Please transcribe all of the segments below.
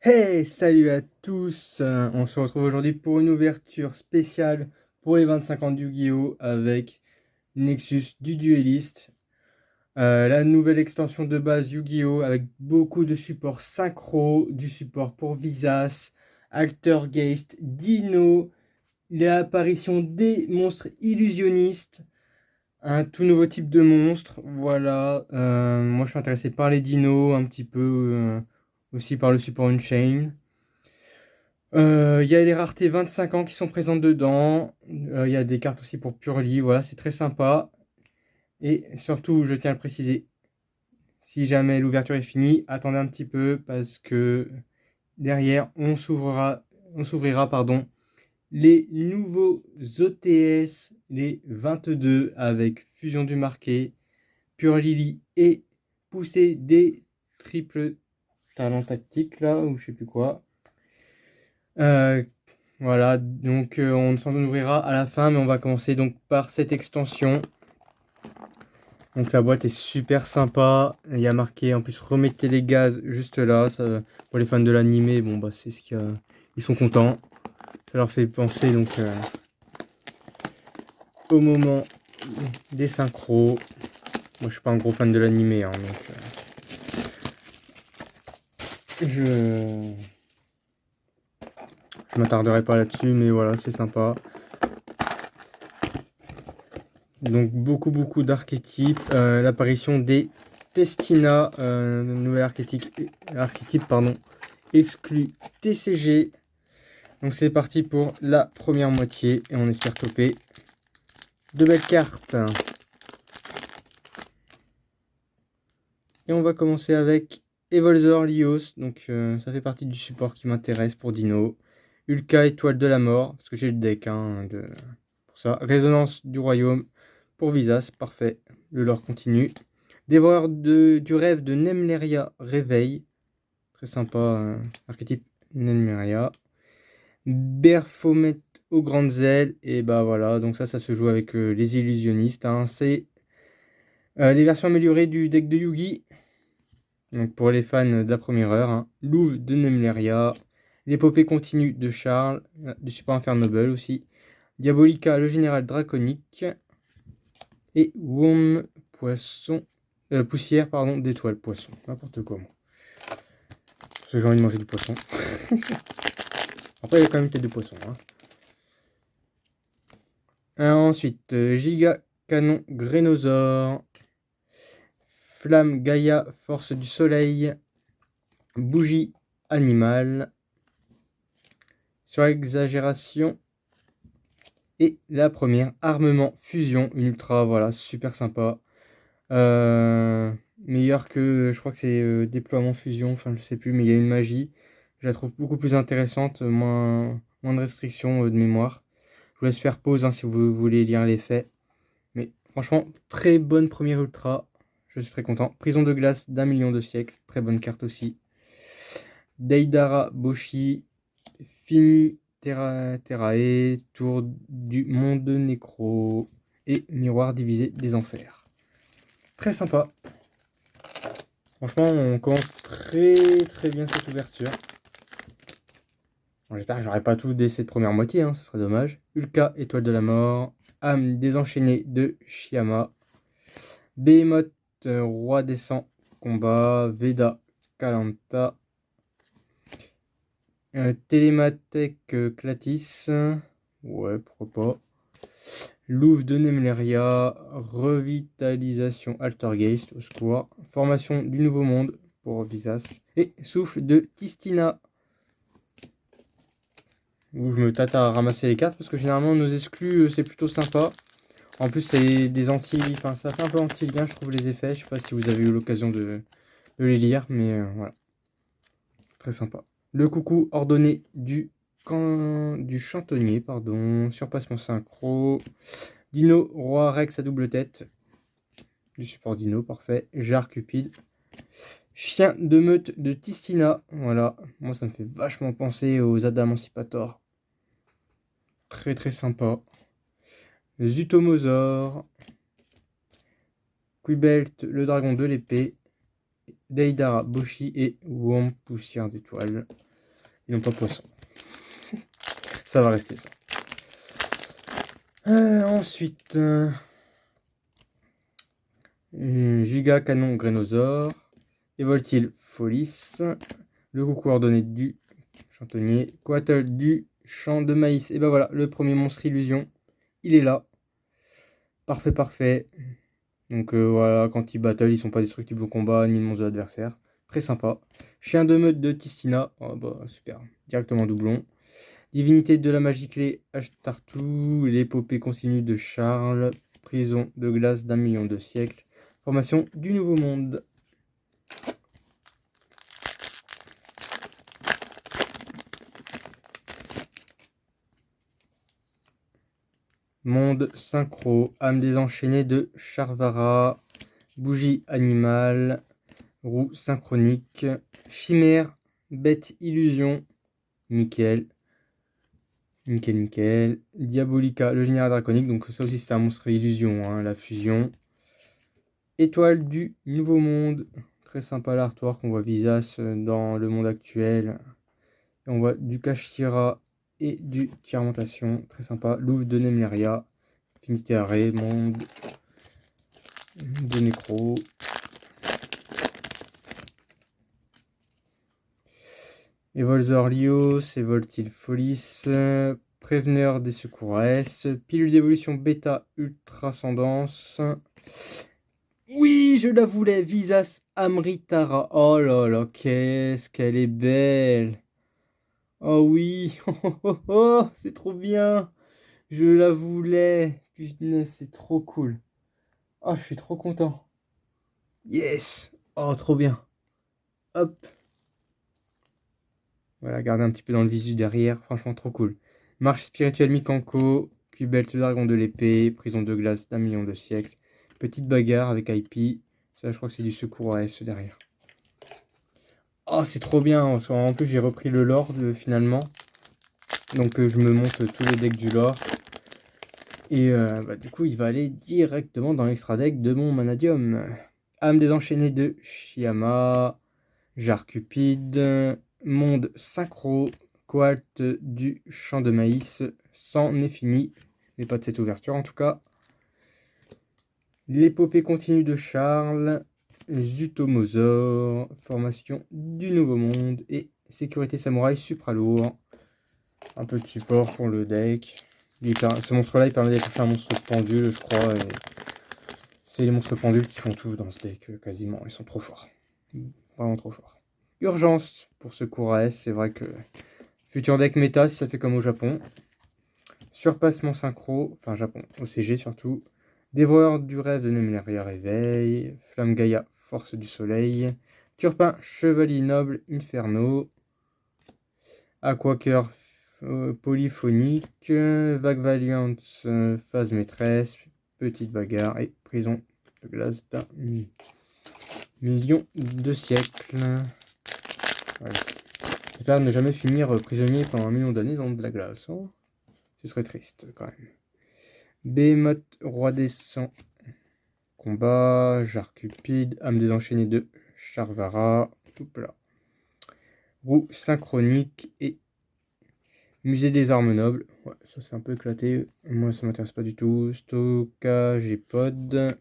Hey, salut à tous! On se retrouve aujourd'hui pour une ouverture spéciale pour les 25 ans de Yu-Gi-Oh! Avec Nexus du Duelist. La nouvelle extension de base Yu-Gi-Oh! Avec beaucoup de supports synchro, du support pour Visas, Altergeist, Dino, l'apparition des monstres illusionnistes, un tout nouveau type de monstre. Voilà, moi je suis intéressé par les dinos, un petit peu aussi par le support Unchained. Il y a les raretés 25 ans qui sont présentes dedans. Il y a des cartes aussi pour Purely. Voilà, c'est très sympa. Et surtout, je tiens à le préciser, si jamais l'ouverture est finie, attendez un petit peu parce que derrière, on s'ouvrira, pardon, les nouveaux OTS, les 22 avec Fusion du Marqué, Pure Lily et Poussée des triples talents tactiques là, ou je sais plus quoi. Euh, Voilà, donc on s'en ouvrira à la fin, mais on va commencer donc par cette extension. Donc la boîte est super sympa. Il y a marqué en plus remettez les gaz juste là. Pour les fans de l'animé, bon bah c'est ce qu'il y a. Ils sont contents. Ça leur fait penser donc au moment des synchros. Moi je suis pas un gros fan de l'animé, hein, donc je je m'attarderai pas là-dessus, mais voilà, c'est sympa. Donc beaucoup d'archétypes. L'apparition des Testina, nouvel archétype pardon, exclu TCG. Donc c'est parti pour la première moitié et on espère toper de belles cartes. Et on va commencer avec Evolzor Lios. Donc ça fait partie du support qui m'intéresse pour Dino. Ulka Étoile de la Mort, parce que j'ai le deck pour ça. Résonance du Royaume pour Visas, parfait. Le lore continue. Dévoreur du rêve de Nemleria Réveil. Très sympa, archétype Nemleria. Berfomet aux grandes ailes. Et bah voilà, donc ça se joue avec les illusionnistes, hein. C'est les versions améliorées du deck de Yugi. Donc pour les fans de la première heure, hein. Louve de Nemleria. L'épopée continue de Charles. Du Super Infernoble aussi. Diabolica, le général draconique. Et Wom Poisson. Poussière, pardon, d'étoile poisson. N'importe quoi, moi. Parce que j'ai envie de manger du poisson. Après, il y a quand même une tête de poisson, hein. Ensuite, Giga Canon Grénosaure. Flamme Gaïa, Force du Soleil. Bougie Animale. Surexagération. Et la première, Armement Fusion. Une ultra, voilà, super sympa. Meilleur que, je crois que c'est Déploiement Fusion, enfin je sais plus, mais il y a une magie. Je la trouve beaucoup plus intéressante, moins de restrictions de mémoire. Je vous laisse faire pause, hein, si vous voulez lire les faits. Mais franchement, très bonne première ultra. Je suis très content. Prison de glace d'1 million de siècles. Très bonne carte aussi. Deidara Boshi. Fini Terrae. Tour du monde nécro. Et miroir divisé des enfers. Très sympa. Franchement, on commence très bien cette ouverture. Bon, j'espère que j'aurai pas tout dès cette première moitié, hein, ce serait dommage. Ulka, Étoile de la Mort. Âme désenchaînée de Shiyama. Behemoth, Roi des Sangs, Combat. Veda, Kalanta. Télémathèque, Clatis. Ouais, pourquoi pas. Louve de Nemleria. Revitalisation Altergeist, au secours. Formation du Nouveau Monde pour Visas. Et Souffle de Tistina. Où je me tâte à ramasser les cartes parce que généralement nos exclus c'est plutôt sympa. En plus c'est des anti, enfin ça fait un peu anti-lien je trouve les effets. Je sais pas si vous avez eu l'occasion de les lire, mais voilà, très sympa. Le coucou ordonné du chantonnier, pardon. Surpassement synchro. Dino Roi Rex à double tête. Du support Dino, parfait. Jarre Cupide. Chien de meute de Tistina. Voilà, moi ça me fait vachement penser aux Adamantipator. Très sympa. Zutomosaure. Quibelt, le dragon de l'épée. Deidara Boshi et Womp, poussière d'étoile. non pas poisson. Ça va rester ça. Ensuite, Giga Canon Grénosaure, Evoltil Folis, le coup coordonné du chantonnier, Coatl du champ de maïs. Et ben voilà, le premier monstre illusion, il est là. Parfait, parfait. Donc voilà, quand ils battle, ils sont pas destructibles au combat, ni le monstre de l'adversaire. Très sympa. Chien de meute de Tistina, oh, bah super, directement doublon. Divinité de la magie clé, Ashtartu, l'épopée continue de Charles, prison de glace d'1 million de siècles, formation du nouveau monde. Monde synchro, âme désenchaînée de Charvara, bougie animale, roue synchronique, chimère, bête illusion, nickel. Nickel, nickel. Diabolica, le général draconique. Donc ça aussi c'est un monstre illusion, hein, la fusion. Étoile du nouveau monde. Très sympa l'artwork. On voit Visas dans le monde actuel. Et on voit du Kashtira et du Tiermentation. Très sympa. Louvre de Nemeria. Finité arrêt. Monde de Nécro. Evolzor Lios, Evoltil Folis, Préveneur des secours S, pilule d'évolution bêta ultrascendance. Oui, je la voulais, Visas Amritara. Oh là là, qu'est-ce qu'elle est belle. Oh oui, oh, c'est trop bien. Je la voulais. Putain, c'est trop cool. Oh, je suis trop content. Yes. Oh, trop bien. Hop. Voilà, garder un petit peu dans le visu derrière, franchement trop cool. Marche spirituelle Mikanko, Cubelt le dragon de l'épée, prison de glace d'1 million de siècles, petite bagarre avec IP, ça je crois que c'est du secours AS derrière. Oh c'est trop bien, en plus j'ai repris le lore finalement, donc je me monte tous les decks du lore. Et du coup il va aller directement dans l'extra deck de mon Manadium. Âme désenchaînée de Shiyama, Jar Cupide, monde synchro, coalte du champ de maïs, sans n'est fini, mais pas de cette ouverture en tout cas. L'épopée continue de Charles, Zutomosaure, formation du nouveau monde et sécurité samouraï supralourd. Un peu de support pour le deck. Ce monstre-là, il permet d'aller chercher un monstre pendule, je crois. C'est les monstres pendules qui font tout dans ce deck, quasiment. Ils sont trop forts. Vraiment trop forts. Urgence pour secours AS, c'est vrai que futur deck méta si ça fait comme au Japon. Surpassement synchro, enfin Japon, OCG surtout. Dévoreur du rêve de Nemeria réveil. Flamme Gaïa, force du soleil. Turpin, chevalier noble, inferno. Aquaker, polyphonique. Vague Valiant, phase maîtresse. Petite bagarre et prison de glace d'un million de siècles. Voilà. J'espère ne jamais finir prisonnier pendant 1 million d'années dans de la glace. Hein. Ce serait triste quand même. Behemoth, roi des sangs. Combat, Jar Cupide, âme désenchaînée de Charvara. Là. Roue synchronique et musée des armes nobles. Ouais, ça c'est un peu éclaté. Moi ça m'intéresse pas du tout. Stockage et pod.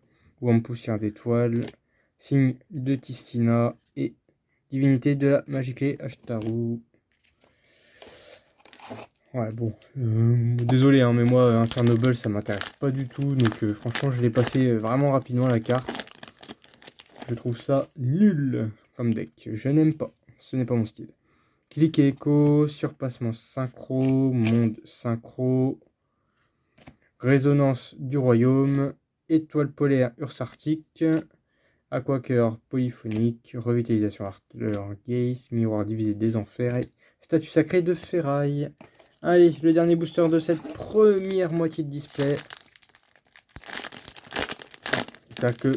Poussière d'étoiles. Signe de Tistina et divinité de la magie clé Ashtaru. Ouais, bon, désolé, hein, mais moi, Infernoble, ça m'intéresse pas du tout. Donc, franchement, je l'ai passé vraiment rapidement la carte. Je trouve ça nul comme deck. Je n'aime pas. Ce n'est pas mon style. Click et écho, surpassement synchro, monde synchro, résonance du royaume, étoile polaire ursarctique, aquaker polyphonique, revitalisation Arthur Gaze, miroir divisé des enfers et statue sacrée de ferraille. Allez, le dernier booster de cette première moitié de display. J'espère que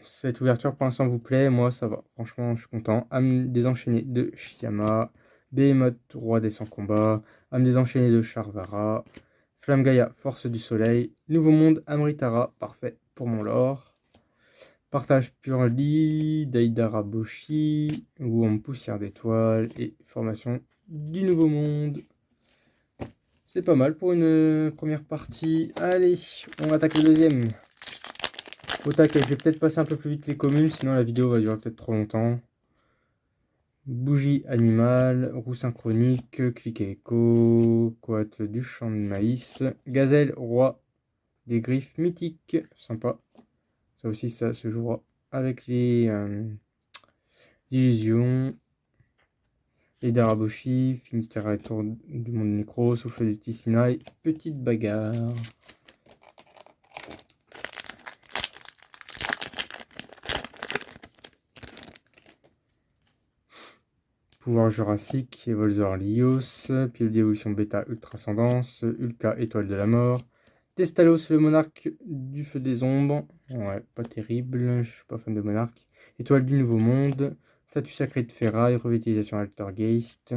cette ouverture pour l'instant vous plaît. Moi, ça va. Franchement, je suis content. Âme désenchaînée de Shiyama. Behemoth, roi des 100 combats. Âme désenchaînée de Charvara. Flamme Gaïa, force du soleil. Nouveau monde, Amritara. Parfait pour mon lore. Partage Purli, Daidaraboshi, ou en poussière d'étoiles et formation du Nouveau Monde. C'est pas mal pour une première partie. Allez, on attaque le deuxième. Au taquet, je vais peut-être passer un peu plus vite les communes, sinon la vidéo va durer peut-être trop longtemps. Bougie animale, roue synchronique, clic et écho, couette du champ de maïs, gazelle, roi des griffes mythiques, sympa. Ça aussi, ça se jouera avec les illusions. Les Daraboshi, Finistère et tour du monde nécro, souffle de Tissinaï, petite bagarre. Pouvoir jurassique, Evolzor Lios, Pile d'évolution bêta ultra ascendance, Ulka étoile de la mort, Testalos le monarque du feu des ombres, ouais, pas terrible, je suis pas fan de monarque, étoile du nouveau monde, statue sacrée de ferraille, revitalisation Altergeist,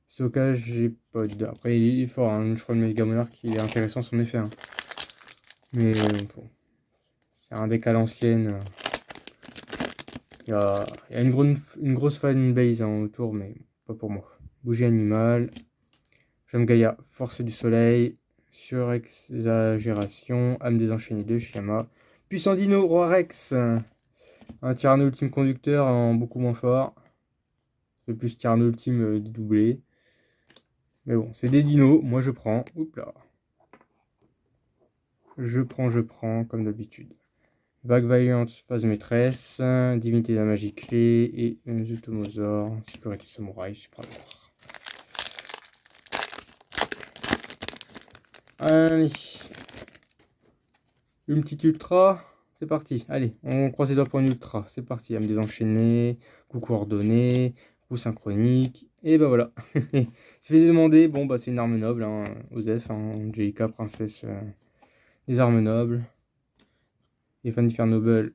stockage et pod. Après il est fort, hein, je crois que le méga monarque il est intéressant son effet. Hein. Mais bon, c'est un deck à l'ancienne. Il y a une grosse fanbase autour, mais pas pour moi. Bougie animale. J'aime Gaïa, force du soleil. Surexagération. Âme désenchaînée de Shiyama. Puissant dino, roi Rex. Un Tyranno ultime conducteur en beaucoup moins fort. C'est plus Tyranno ultime dédoublé. Mais bon, c'est des dinos. Moi je prends. Oups là. Je prends comme d'habitude. Vague Vaillante, phase maîtresse, Divinité de la magie clé et Zutomosaure, Sécurité samouraï, Suprador. Allez, une petite ultra, c'est parti. Allez, on croise les doigts pour une ultra, c'est parti. Âme désenchaînée, coup coordonné, coup synchronique, et bah voilà. Je vais demander, bon bah c'est une arme noble, hein, Osef, hein, Angelica, princesse des armes nobles. Les fans de Noble.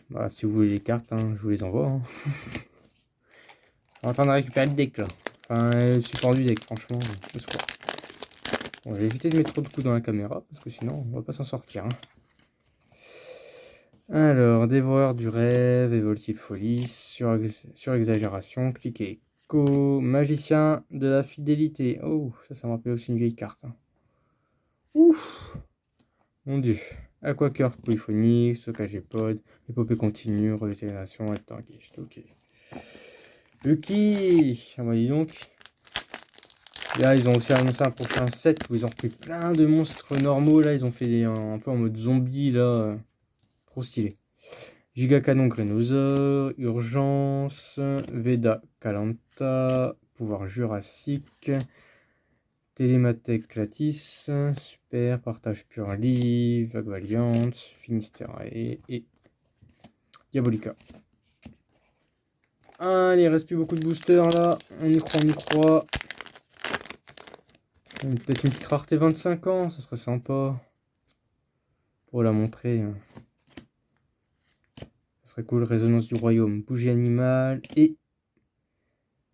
Bah, si vous voulez les cartes, hein, je vous les envoie. Hein. On est en train de récupérer le deck là. Enfin, le support du deck, franchement. Bon, je vais éviter de mettre trop de coups dans la caméra parce que sinon on va pas s'en sortir. Hein. Alors, dévoreur du rêve, évolutive folie, surexagération, clic et écho, magicien de la fidélité. Oh, ça me rappelle aussi une vieille carte. Hein. Ouf, mon dieu. Aquacœur polyphonique, stockage et pod, épopée continue, revitalisation, altergeist. Ok. Lucky. Ah bah dis donc. Et là, ils ont aussi annoncé un prochain set où ils ont repris plein de monstres normaux. Là, ils ont fait un peu en mode zombie. Là, trop stylé. Giga Canon Grénosaure, Urgence, Veda Calanta, Pouvoir Jurassique, Télémathèque Clatis, Super, Partage Purli, Vague Valiante, Finistère et Diabolica. Allez, il reste plus beaucoup de boosters là. On y croit, on y croit. Peut-être une petite rareté 25 ans, ça serait sympa. Pour la montrer. Ça serait cool, résonance du royaume. Bougie animale et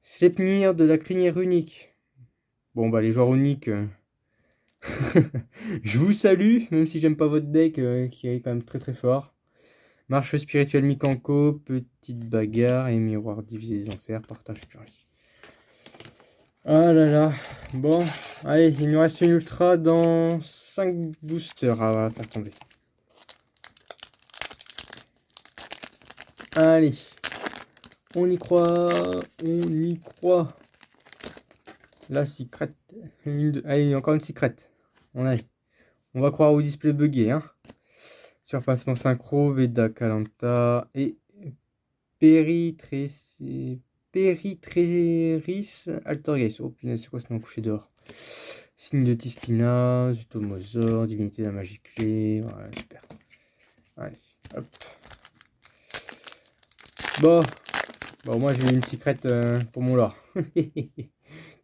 Sleipnir de la crinière unique. Bon bah les joueurs uniques. Je vous salue, même si j'aime pas votre deck qui est quand même très très fort. Marche spirituelle Mikanko, petite bagarre et miroir divisé des enfers, partage purli. Ah là là. Bon, allez, il nous reste une ultra dans 5 boosters à faire tomber. Allez, on y croit, on y croit. La secrète. Allez, encore une secrète. On va croire au display buggé. Hein. Surpassement synchro, Veda Calanta et Péritréris Altergeist. Oh punaise, c'est quoi ce nom couché dehors? Signe de Tistina, Zutomosaure, Divinité de la magie clé. Voilà, super. Allez, hop. Bon, moi j'ai une secrète pour mon lore.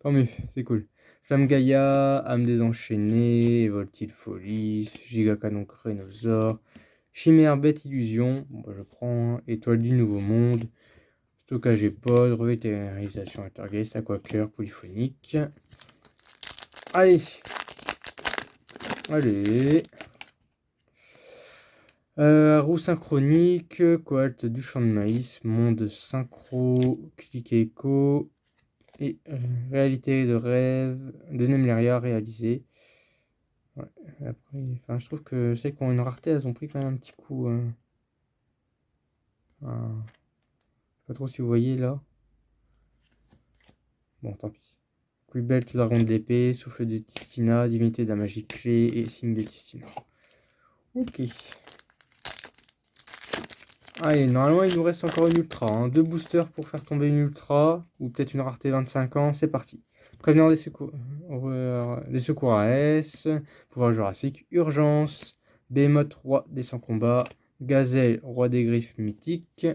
Tant mieux, c'est cool. Flamme Gaïa, âme désenchaînée, voltile folie, giga canon Crénosaure, chimère bête illusion, bon bah je prends, étoile du nouveau monde, stockage et pod, revitalisation Altergeist, aquacœur polyphonique. Allez. Roue synchronique, coalte du champ de maïs, monde synchro, clic et écho, et réalité de rêve de Nemleria réalisé. Ouais, après, enfin, je trouve que celles qui ont une rareté, elles ont pris quand même un petit coup. Je sais pas trop si vous voyez là. Bon, tant pis. Quibelt, dragon de l'épée, souffle de Tistina, divinité de la magie clé et signe de Tistina. Ok. Allez, normalement il nous reste encore une ultra. Hein. 2 boosters pour faire tomber une ultra. Ou peut-être une rareté 25 ans. C'est parti. Prévenir des secours AS. Pouvoir jurassique. Urgence. Behemoth, roi des sans combats. Gazelle, roi des griffes mythiques.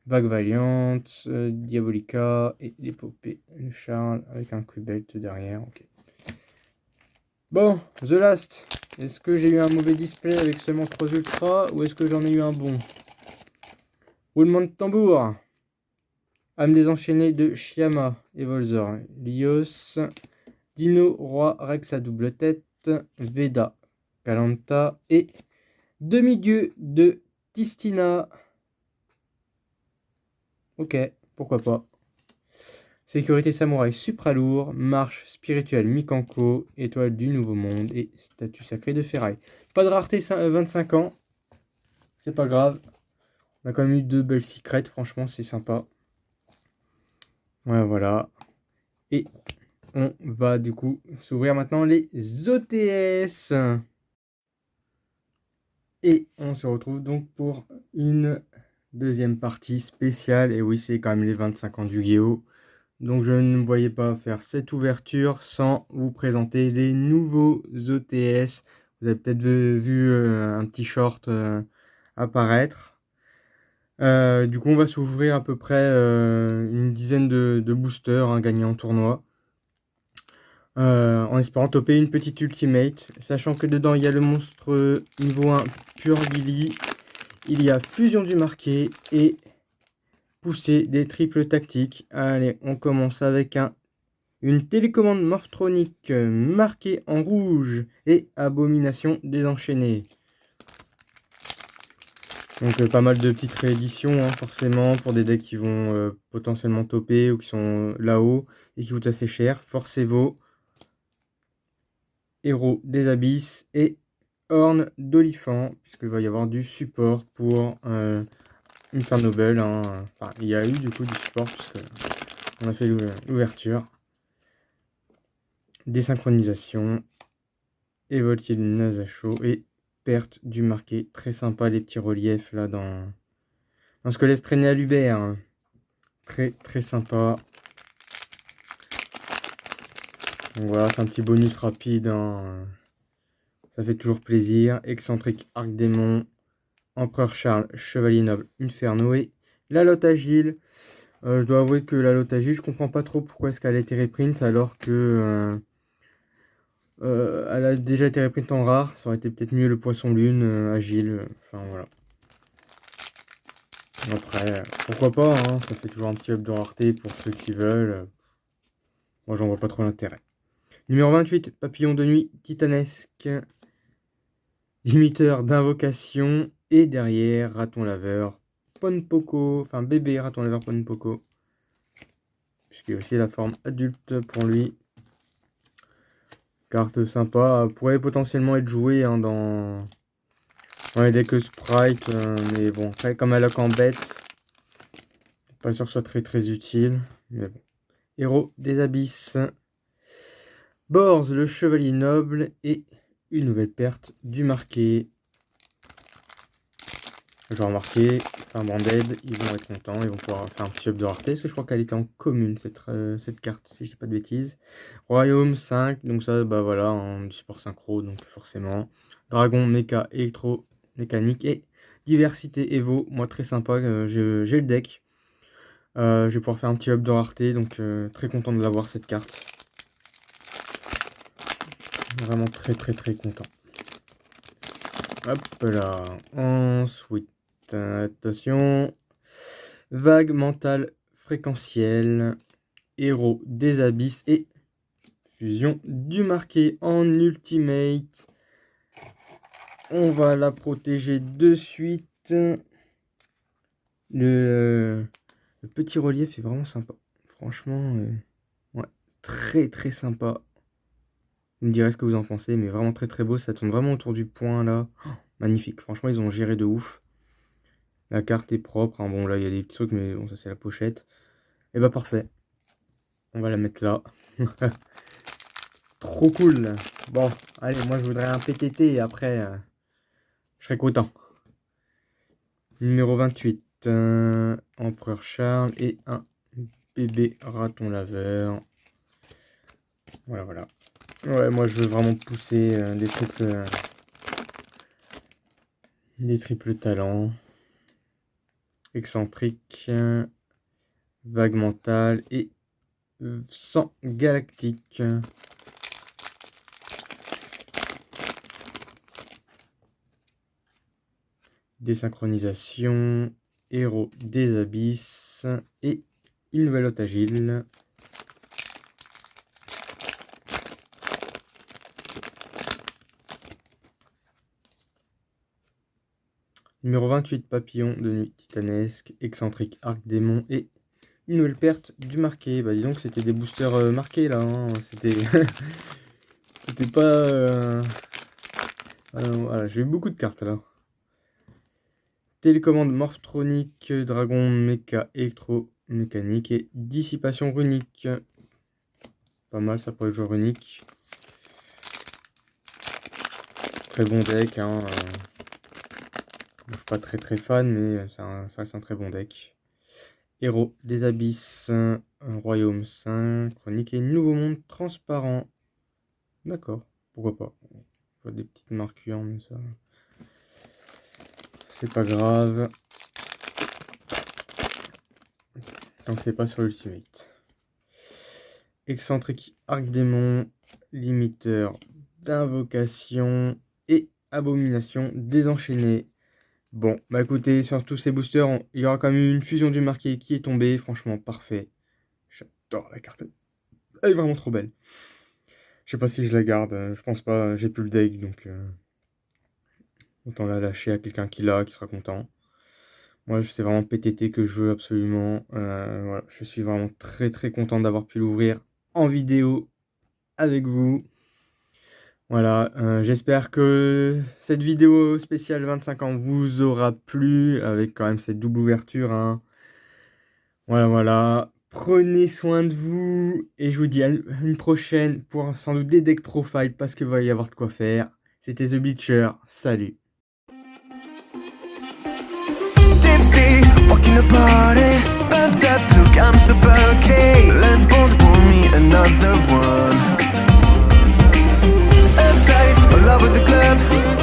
Vague Valiante, Diabolica et l'épopée de Charles avec un Quibelt derrière. Ok. Bon, The Last. Est-ce que j'ai eu un mauvais display avec seulement 3 ultras ou est-ce que j'en ai eu un bon? Roulement de tambour. Âme désenchaînée de Shyama et Volzor. Lios. Dino, roi Rex à double tête. Veda, Kalanta et demi-dieu de Tistina. Ok, pourquoi pas. Sécurité samouraï supralourd, marche spirituelle Mikanko, étoile du nouveau monde et statue sacrée de ferraille. Pas de rareté 25 ans, c'est pas grave. On a quand même eu 2 belles secrets, franchement c'est sympa. Ouais, voilà. Et on va du coup s'ouvrir maintenant les OTS. Et on se retrouve donc pour une deuxième partie spéciale. Et oui, c'est quand même les 25 ans du Yu-Gi-Oh! Donc je ne me voyais pas faire cette ouverture sans vous présenter les nouveaux OTS. Vous avez peut-être vu un petit short apparaître. Du coup, on va s'ouvrir à peu près une dizaine de boosters gagnés en tournoi. En espérant toper une petite ultimate. Sachant que dedans, il y a le monstre niveau 1 Pure Gilly. Il y a fusion du marqué et poussée des triples tactiques. Allez, on commence avec une télécommande morphronique marquée en rouge et abomination désenchaînée. Donc pas mal de petites rééditions forcément pour des decks qui vont potentiellement toper ou qui sont là-haut et qui coûtent assez cher. Forcevo, Héros des Abysses et Horn d'Oliphant, puisqu'il va y avoir du support pour Inferno Bell. Enfin, il y a eu du coup du support puisque on a fait l'ouverture. Désynchronisation, Évoltier de Nazacho et perte du marqué. Très sympa les petits reliefs là dans ce que laisse traîner à l'Hubert. Très très sympa. Donc voilà, c'est un petit bonus rapide. Ça fait toujours plaisir. Excentrique, Arc Démon, Empereur Charles, Chevalier Noble, Inferno et la Lotte Agile. Je dois avouer que la Lotte Agile, je comprends pas trop pourquoi est-ce qu'elle a été reprint alors que elle a déjà été reprint en rare. Ça aurait été peut-être mieux le Poisson Lune, Agile. Enfin voilà. Après, pourquoi pas, ça fait toujours un petit up de rareté pour ceux qui veulent. Moi, j'en vois pas trop l'intérêt. Numéro 28, Papillon de nuit titanesque. Limiteur d'invocation. Et derrière, Raton laveur Ponpoko. Enfin, bébé Raton laveur Ponpoko. Puisqu'il y a aussi la forme adulte pour lui. Carte sympa. Pourrait potentiellement être jouée dans les decks Sprite. Mais bon, après, comme elle a qu'en bête, pas sûr que ce soit très très utile. Mais bon. Héros des abysses. Borz, le chevalier noble et une nouvelle perte du marqué. J'ai remarqué, un Branded, ils vont être contents, ils vont pouvoir faire un petit up de rareté, parce que je crois qu'elle était en commune cette carte, si je dis pas de bêtises. Royaume 5, donc ça, bah voilà, en support synchro, donc forcément. Dragon, méca, électro, mécanique et diversité Evo, moi très sympa, j'ai le deck. Je vais pouvoir faire un petit up de rareté, donc très content de l'avoir cette carte. Vraiment très très très content. Hop là. Ensuite, attention. Vague mentale fréquentielle. Héros des abysses et fusion du marqué en ultimate. on va la protéger de suite. Le petit relief est vraiment sympa. Franchement, ouais, très très sympa. Vous me direz ce que vous en pensez, mais vraiment très très beau. Ça tourne vraiment autour du point là. Oh, magnifique. Franchement, ils ont géré de ouf. La carte est propre. Hein. Bon, là, il y a des petits trucs, mais bon, ça c'est la pochette. Et bah parfait. On va la mettre là. Trop cool. Bon, allez, moi je voudrais un PTT et après, je serais content. Numéro 28. Empereur Charles et un bébé raton laveur. Voilà, voilà. Ouais, moi je veux vraiment pousser des triples talents. Excentrique, vague mentale et sang galactique. Désynchronisation, héros des abysses et une nouvelle hôte agile. Numéro 28, papillon de nuit titanesque, excentrique arc démon et une nouvelle perte du marqué. Bah dis donc c'était des boosters marqués là, hein. C'était c'était pas... voilà, j'ai eu beaucoup de cartes là. Télécommande morphronique, dragon méca électromécanique et dissipation runique. Pas mal ça pour les joueurs runiques. Très bon deck, hein. Je suis pas très fan, mais ça reste un très bon deck. Héros des abysses, royaume 5, chronique et nouveau monde transparent. D'accord, pourquoi pas. Je vois des petites marquures, mais ça... c'est pas grave. Tant que c'est pas sur l'ultimate. Excentrique arc démon, limiteur d'invocation et abomination désenchaînée. Bon, bah écoutez, sur tous ces boosters, il y aura quand même une fusion du marqué qui est tombée. Franchement, parfait. J'adore la carte. Elle est vraiment trop belle. Je sais pas si je la garde. Je pense pas. J'ai plus le deck, donc... autant la lâcher à quelqu'un qui l'a, qui sera content. Moi, c'est vraiment PTT que je veux absolument. Voilà, je suis vraiment très très content d'avoir pu l'ouvrir en vidéo avec vous. Voilà, j'espère que cette vidéo spéciale 25 ans vous aura plu, avec quand même cette double ouverture, hein. Voilà, voilà. Prenez soin de vous, et je vous dis à une prochaine pour sans doute des deck profile, parce qu'il va y avoir de quoi faire. C'était The Bleacher, salut. Tipsy, walking the party, but that look, I'm super okay. Let's both pour me another one. Uptight, all over the club.